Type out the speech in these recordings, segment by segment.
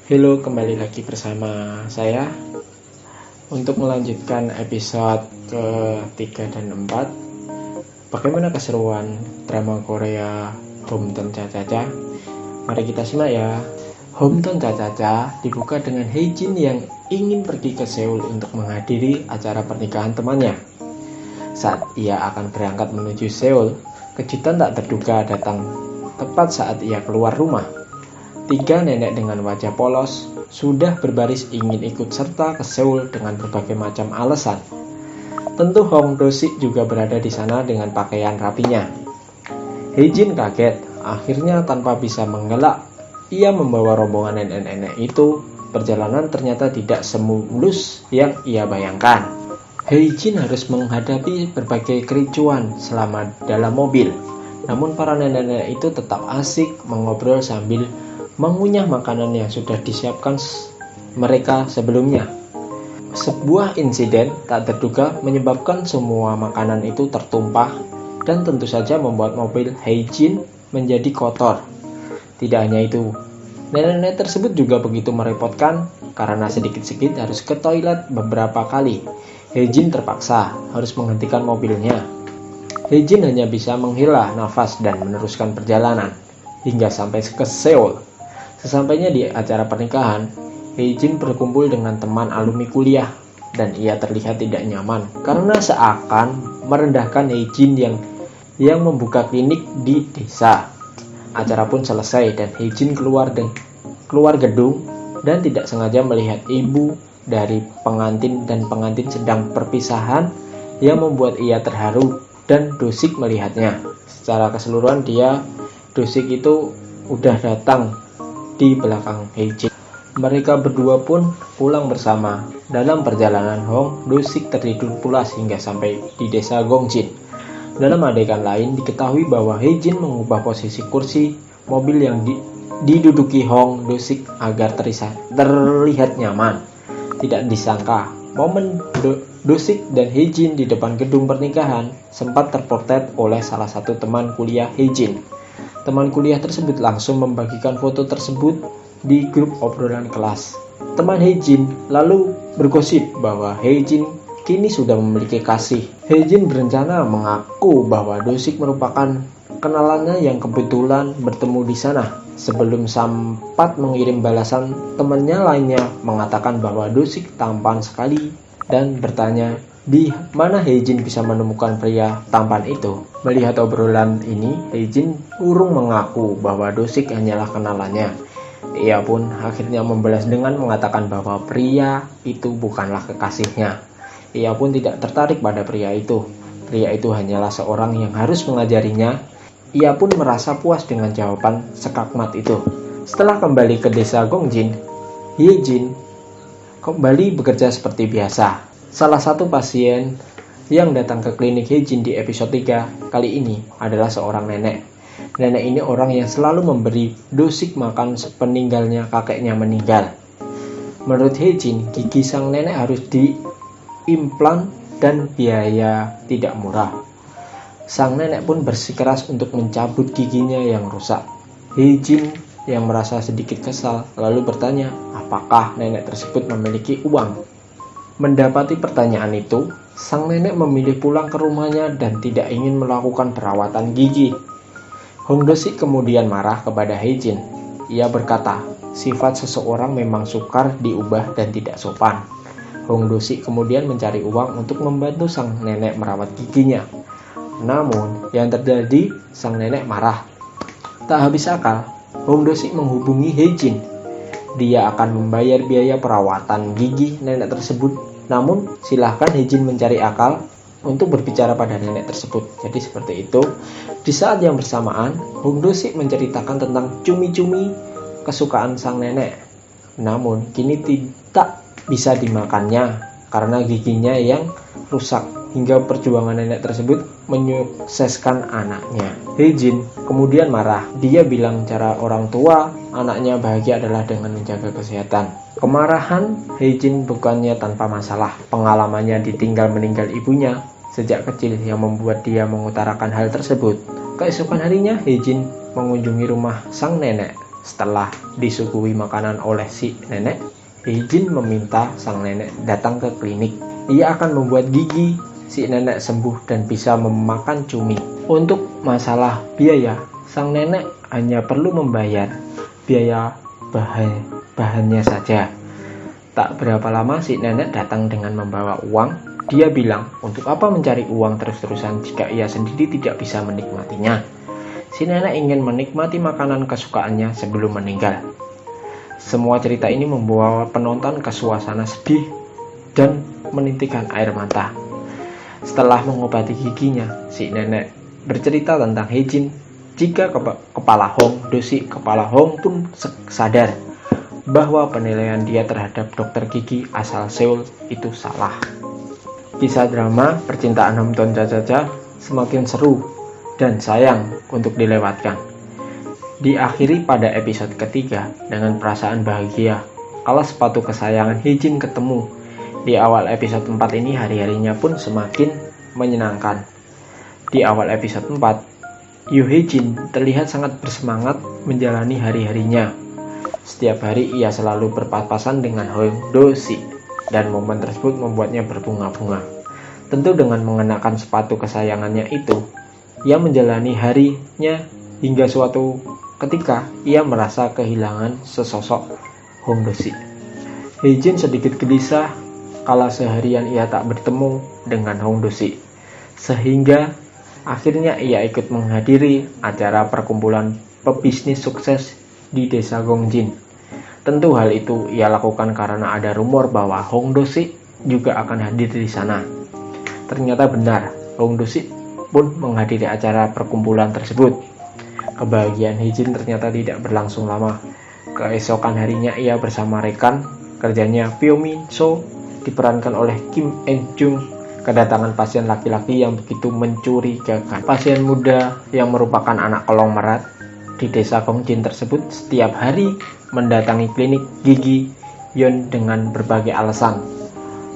Halo, kembali lagi bersama saya untuk melanjutkan episode ke-3 dan 4. Bagaimana keseruan drama Korea Hometown Cha-Cha-Cha? Mari kita simak ya. Hometown Cha-Cha-Cha dibuka dengan Haejin yang ingin pergi ke Seoul untuk menghadiri acara pernikahan temannya. Saat ia akan berangkat menuju Seoul, kejutan tak terduga datang tepat saat ia keluar rumah. 3 nenek dengan wajah polos sudah berbaris ingin ikut serta ke Seoul dengan berbagai macam alasan. Tentu Hong Do-sik juga berada di sana dengan pakaian rapinya. Haejin kaget, akhirnya tanpa bisa mengelak, ia membawa rombongan nenek-nenek itu. Perjalanan ternyata tidak semulus yang ia bayangkan. Haejin harus menghadapi berbagai kericuan selama dalam mobil. Namun para nenek-nenek itu tetap asik mengobrol sambil mengunyah makanan yang sudah disiapkan mereka sebelumnya. Sebuah insiden tak terduga menyebabkan semua makanan itu tertumpah dan tentu saja membuat mobil Haejin menjadi kotor. Tidak hanya itu, nenek-nenek tersebut juga begitu merepotkan karena sedikit-sedikit harus ke toilet beberapa kali. Haejin terpaksa harus menghentikan mobilnya. Haejin hanya bisa menghela nafas dan meneruskan perjalanan hingga sampai ke Seoul. Sesampainya di acara pernikahan, Haejin berkumpul dengan teman alumni kuliah dan ia terlihat tidak nyaman karena seakan merendahkan Haejin yang membuka klinik di desa. Acara pun selesai dan Haejin keluar gedung dan tidak sengaja melihat ibu dari pengantin dan pengantin sedang perpisahan yang membuat ia terharu dan Do-sik melihatnya. Secara keseluruhan Do-sik itu udah datang di belakang Haejin. Mereka berdua pun pulang bersama. Dalam perjalanan Hong Do-sik tertidur pulas hingga sampai di desa Gongjin. Dalam adegan lain diketahui bahwa Haejin mengubah posisi kursi mobil yang diduduki Hong Do-sik agar terlihat nyaman. Tidak disangka momen Do-sik dan Haejin di depan gedung pernikahan sempat terpotret oleh salah satu teman kuliah Haejin. Teman kuliah tersebut langsung membagikan foto tersebut di grup obrolan kelas. Teman Haejin lalu bergosip bahwa Haejin kini sudah memiliki kasih. Haejin berencana mengaku bahwa Do-sik merupakan kenalannya yang kebetulan bertemu di sana. Sebelum sempat mengirim balasan, temannya lainnya mengatakan bahwa Do-sik tampan sekali dan bertanya di mana Haejin bisa menemukan pria tampan itu. Melihat obrolan ini, Haejin urung mengaku bahwa Do-sik hanyalah kenalannya. Ia pun akhirnya membalas dengan mengatakan bahwa pria itu bukanlah kekasihnya. Ia pun tidak tertarik pada pria itu. Pria itu hanyalah seorang yang harus mengajarinya. Ia pun merasa puas dengan jawaban sekakmat itu. Setelah kembali ke desa Gongjin, Haejin kembali bekerja seperti biasa. Salah satu pasien yang datang ke klinik Haejin di episode 3 kali ini adalah seorang nenek. Nenek ini orang yang selalu memberi Do-sik makan sepeninggalnya kakeknya meninggal. Menurut Haejin, gigi sang nenek harus diimplan dan biaya tidak murah. Sang nenek pun bersikeras untuk mencabut giginya yang rusak. Haejin yang merasa sedikit kesal lalu bertanya apakah nenek tersebut memiliki uang. Mendapati pertanyaan itu, sang nenek memilih pulang ke rumahnya dan tidak ingin melakukan perawatan gigi. Hong Do-sik kemudian marah kepada Haejin. Ia berkata, sifat seseorang memang sukar diubah dan tidak sopan. Hong Do-sik kemudian mencari uang untuk membantu sang nenek merawat giginya. Namun, yang terjadi, sang nenek marah. Tak habis akal, Hong Do-sik menghubungi Haejin. Dia akan membayar biaya perawatan gigi nenek tersebut. Namun, silahkan Haejin mencari akal untuk berbicara pada nenek tersebut. Jadi seperti itu. Di saat yang bersamaan, Hong Do-sik menceritakan tentang cumi-cumi kesukaan sang nenek. Namun, kini tidak bisa dimakannya karena giginya yang rusak. Hingga perjuangan nenek tersebut menyukseskan anaknya. Haejin kemudian marah. Dia bilang cara orang tua anaknya bahagia adalah dengan menjaga kesehatan. Kemarahan Haejin bukannya tanpa masalah. Pengalamannya ditinggal meninggal ibunya sejak kecil yang membuat dia mengutarakan hal tersebut. Keesokan harinya Haejin mengunjungi rumah sang nenek. Setelah disuguhi makanan oleh si nenek, Heijin meminta sang nenek datang ke klinik. Ia akan membuat gigi si nenek sembuh dan bisa memakan cumi. Untuk masalah biaya, sang nenek hanya perlu membayar biaya bahannya saja. Tak berapa lama si nenek datang dengan membawa uang. Dia bilang, untuk apa mencari uang terus-terusan jika ia sendiri tidak bisa menikmatinya. Si nenek ingin menikmati makanan kesukaannya sebelum meninggal. Semua cerita ini membawa penonton ke suasana sedih dan menitikkan air mata. Setelah mengobati giginya, si nenek bercerita tentang Heijin. Jika kepala Hong Dosi, kepala Hong pun sadar bahwa penilaian dia terhadap dokter gigi asal Seoul itu salah. Kisah drama percintaan Hamton Caca semakin seru dan sayang untuk dilewatkan. Diakhiri pada episode ketiga dengan perasaan bahagia kalau sepatu kesayangan Heijin ketemu. Di awal episode 4 ini hari-harinya pun semakin menyenangkan. Di awal episode 4, Yoo Heijin terlihat sangat bersemangat menjalani hari-harinya. Setiap hari ia selalu berpapasan dengan Hong Do-si. Dan momen tersebut membuatnya berbunga-bunga. Tentu dengan mengenakan sepatu kesayangannya itu, ia menjalani harinya hingga suatu ketika ia merasa kehilangan sesosok Hong Do-si. Heijin sedikit gelisah kala seharian ia tak bertemu dengan Hong Do-si, sehingga akhirnya ia ikut menghadiri acara perkumpulan pebisnis sukses di desa Gongjin. Tentu hal itu ia lakukan karena ada rumor bahwa Hong Do-si juga akan hadir di sana. Ternyata benar, Hong Do-si pun menghadiri acara perkumpulan tersebut. Kebahagiaan Heijin ternyata tidak berlangsung lama. Keesokan harinya ia bersama rekan kerjanya Pyo Min So diperankan oleh Kim En Jung kedatangan pasien laki-laki yang begitu mencurigakan. Pasien muda yang merupakan anak kolong merat di desa Gongjin tersebut setiap hari mendatangi klinik gigi Yon dengan berbagai alasan,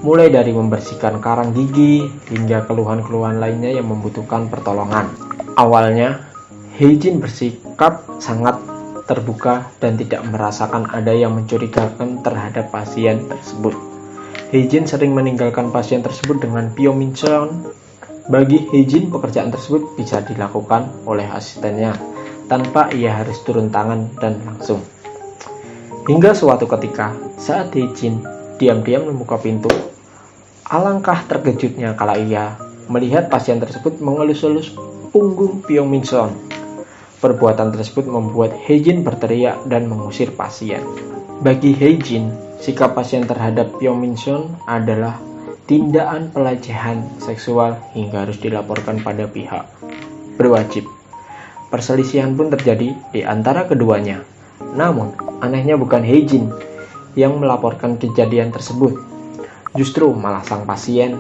mulai dari membersihkan karang gigi hingga keluhan-keluhan lainnya yang membutuhkan pertolongan. Awalnya, Heijin bersikap sangat terbuka dan tidak merasakan ada yang mencurigakan terhadap pasien tersebut. Heijin sering meninggalkan pasien tersebut dengan Pyo Min Seon. Bagi Heijin, pekerjaan tersebut bisa dilakukan oleh asistennya tanpa ia harus turun tangan dan langsung. Hingga suatu ketika, saat Heijin diam-diam membuka pintu, alangkah terkejutnya kala ia melihat pasien tersebut mengelus-elus punggung Pyo Min Seon. Perbuatan tersebut membuat Heijin berteriak dan mengusir pasien. Bagi Heijin, sikap pasien terhadap Pyo Min Seon adalah tindakan pelecehan seksual hingga harus dilaporkan pada pihak berwajib. Perselisihan pun terjadi di antara keduanya. Namun, anehnya bukan Heijin yang melaporkan kejadian tersebut. Justru malah sang pasien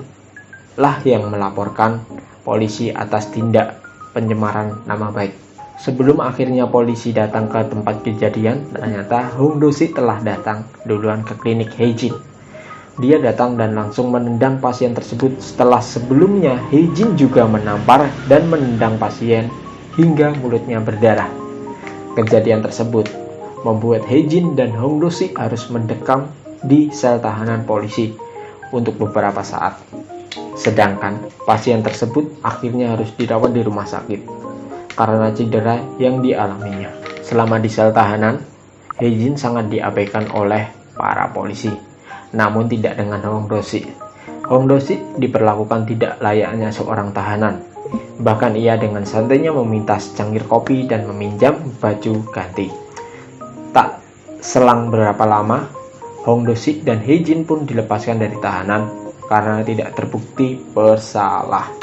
lah yang melaporkan polisi atas tindak pencemaran nama baik. Sebelum akhirnya polisi datang ke tempat kejadian, ternyata Hong Do-si telah datang duluan ke klinik Heijin. Dia datang dan langsung menendang pasien tersebut setelah sebelumnya Heijin juga menampar dan menendang pasien hingga mulutnya berdarah. Kejadian tersebut membuat Heijin dan Hong Do-si harus mendekam di sel tahanan polisi untuk beberapa saat. Sedangkan pasien tersebut akhirnya harus dirawat di rumah sakit karena cedera yang dialaminya. Selama di sel tahanan, Heijin sangat diabaikan oleh para polisi, namun tidak dengan Hong Do-si. Hong Do-si diperlakukan tidak layaknya seorang tahanan. Bahkan ia dengan santainya meminta secangkir kopi dan meminjam baju ganti. Tak selang berapa lama, Hong Do-si dan Heijin pun dilepaskan dari tahanan karena tidak terbukti bersalah.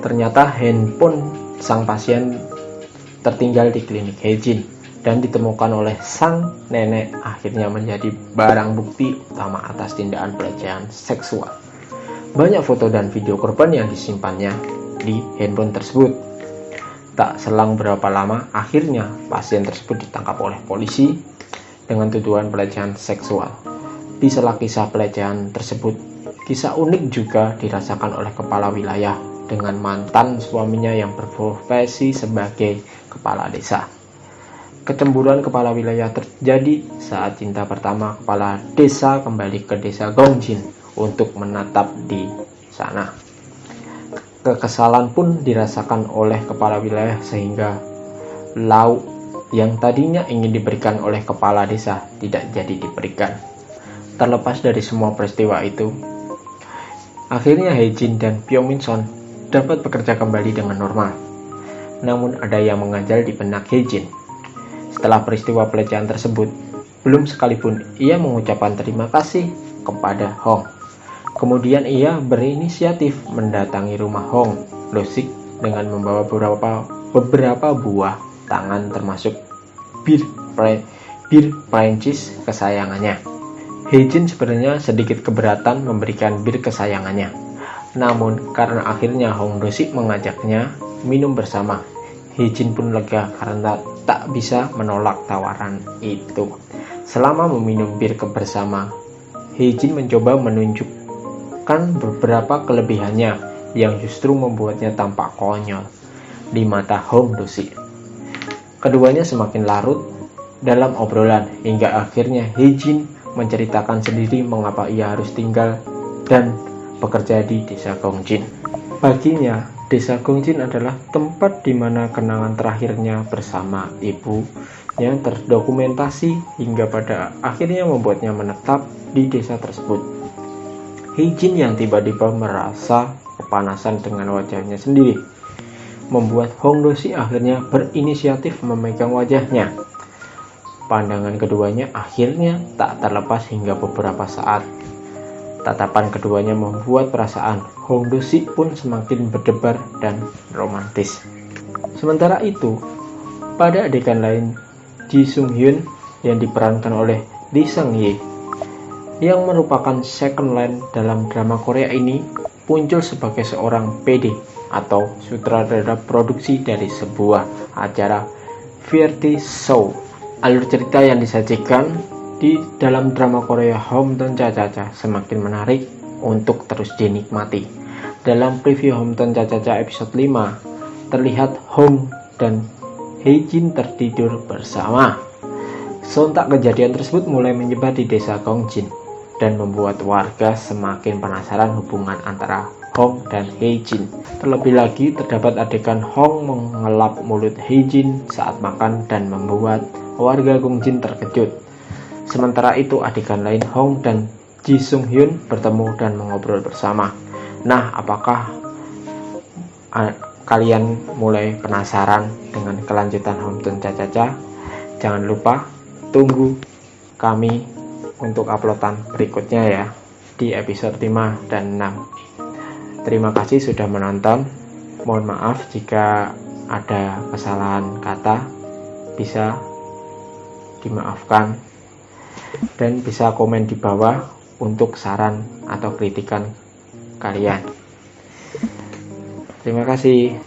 Ternyata handphone sang pasien tertinggal di klinik Heijin dan ditemukan oleh sang nenek akhirnya menjadi barang bukti utama atas tindakan pelecehan seksual. Banyak foto dan video korban yang disimpannya di handphone tersebut. Tak selang berapa lama, akhirnya pasien tersebut ditangkap oleh polisi dengan tuduhan pelecehan seksual. Di sela kisah pelecehan tersebut, kisah unik juga dirasakan oleh kepala wilayah dengan mantan suaminya yang berprofesi sebagai kepala desa. Kecemburuan kepala wilayah terjadi saat cinta pertama kepala desa kembali ke desa Gongjin untuk menatap di sana. Kekesalan pun dirasakan oleh kepala wilayah sehingga lauk yang tadinya ingin diberikan oleh kepala desa tidak jadi diberikan. Terlepas dari semua peristiwa itu, akhirnya Hejin dan Pyominson dapat bekerja kembali dengan normal. Namun ada yang mengganjal di benak Hejin. Setelah peristiwa pelecehan tersebut, belum sekalipun ia mengucapkan terima kasih kepada Hong. Kemudian ia berinisiatif mendatangi rumah Hong Do-sik dengan membawa beberapa buah tangan termasuk bir Prancis kesayangannya. Hejin sebenarnya sedikit keberatan memberikan bir kesayangannya. Namun karena akhirnya Hong Do-sik mengajaknya minum bersama, Hejin pun lega karena tak bisa menolak tawaran itu. Selama meminum bir bersama, Hejin mencoba menunjukkan beberapa kelebihannya yang justru membuatnya tampak konyol di mata Hong Do-sik. Keduanya semakin larut dalam obrolan hingga akhirnya Hejin menceritakan sendiri mengapa ia harus tinggal dan bekerja di desa Gongjin. Baginya, desa Gongjin adalah tempat di mana kenangan terakhirnya bersama ibu yang terdokumentasi hingga pada akhirnya membuatnya menetap di desa tersebut. Hejin yang tiba-tiba merasa kepanasan dengan wajahnya sendiri, membuat Hong Do-sik akhirnya berinisiatif memegang wajahnya. Pandangan keduanya akhirnya tak terlepas hingga beberapa saat. Tatapan keduanya membuat perasaan Hong Do-sik pun semakin berdebar dan romantis. Sementara itu, pada adegan lain, Ji Sung Hyun yang diperankan oleh Lee Seung Yi yang merupakan second line dalam drama Korea ini muncul sebagai seorang PD atau sutradara produksi dari sebuah acara variety show. Alur cerita yang disajikan di dalam drama Korea Hometown Cha-Cha-Cha semakin menarik untuk terus dinikmati. Dalam preview Hometown Cha-Cha-Cha episode 5, terlihat Hong dan Hejin tertidur bersama. Sontak kejadian tersebut mulai menyebar di desa Gongjin dan membuat warga semakin penasaran hubungan antara Hong dan Hejin. Terlebih lagi terdapat adegan Hong mengelap mulut Hejin saat makan dan membuat warga Gongjin terkejut. Sementara itu adegan lain Hong dan Ji Sung Hyun bertemu dan mengobrol bersama. Nah, apakah kalian mulai penasaran dengan kelanjutan Hometown Cha-Cha-Cha? Jangan lupa tunggu kami untuk uploadan berikutnya ya di episode 5 dan 6. Terima kasih sudah menonton. Mohon maaf jika ada kesalahan kata, bisa dimaafkan dan bisa komen di bawah untuk saran atau kritikan kalian. Terima kasih.